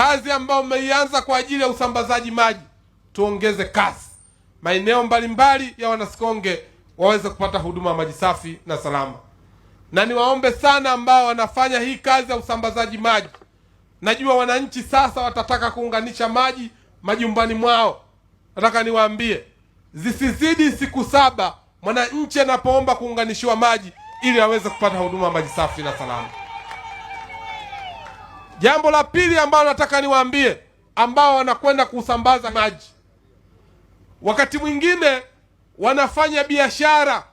kazi ambayo mmeianza kwa ajili ya usambazaji maji tuongeze kasi, maeneo mbalimbali ya Wanasikonge waweze kupata huduma maji safi na salama. Na niwaombe sana ambao wanafanya hii kazi ya usambazaji maji, najua wananchi sasa watataka kuunganisha maji majumbani mwao. Nataka niwaambie zisizidi siku 7 mwananchi anapoomba kuunganishiwa maji ili aweze kupata huduma maji safi na salama. Jambo la pili ambalo nataka niwaambie ambao wanakwenda kusambaza maji, wakati mwingine wanafanya biashara.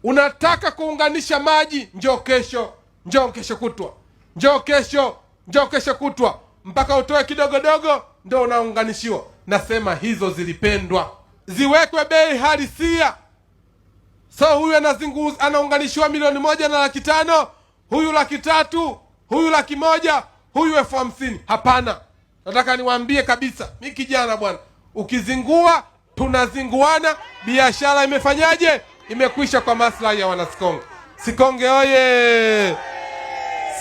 Unataka kuunganisha maji, njoo kesho, njoo kesho kutwa, njoo kesho, njoo kesho kutwa, mpaka utoe kidogodogo ndio unaunganishiwa. Nasema hizo zilipendwa, ziwekwe bei halisia. So huyu anaunganishiwa milioni 1.5, huyu 300,000, huyu 100,000, huyu 50,000. Hapana. Nataka niwaambie kabisa, mimi kijana bwana, ukizingua tunazinguana. Biashara imefanyaje? Imekwisha kwa maslahi ya Wanasikonge. Sikonge oye!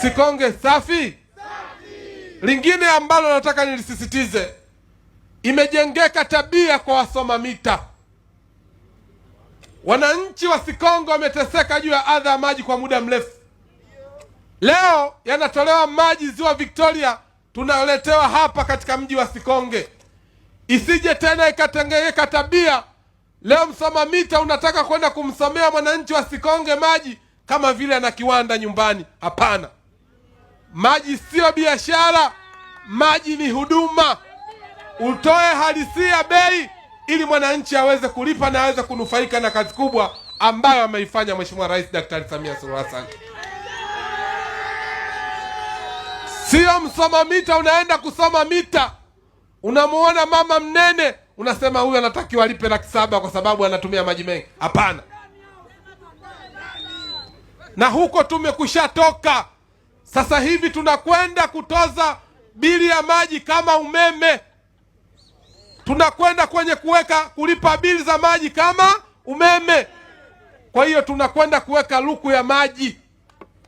Sikonge safi! Lingine ambalo nataka nilisisitize, imejengeka tabia kwa wasoma mita. Wananchi wa Sikonge wameteseka juu ya adha ya maji kwa muda mrefu. Leo yanatolewa maji Ziwa Victoria, tunaletewa hapa katika mji wa Sikonge. Isije tena ikatengeka tabia leo msoma mita unataka kwenda kumsomea mwananchi wa Sikonge maji kama vile ana kiwanda nyumbani. Hapana. Maji sio biashara, maji ni huduma. Utoe halisia bei ili mwananchi aweze kulipa na aweze kunufaika na kazi kubwa ambayo ameifanya Mheshimiwa Rais Daktari Samia Suluhu Hassan. Sio msoma mita unaenda kusoma mita, unamuona mama mnene unasema huyu anatakiwa alipe 700,000 kwa sababu anatumia maji mengi. Hapana. Na huko tumekushatoka. Sasa hivi tunakwenda kutoza bili ya maji kama umeme. Tunakwenda kwenye kulipa bili za maji kama umeme. Kwa hiyo tunakwenda kuweka luku ya maji.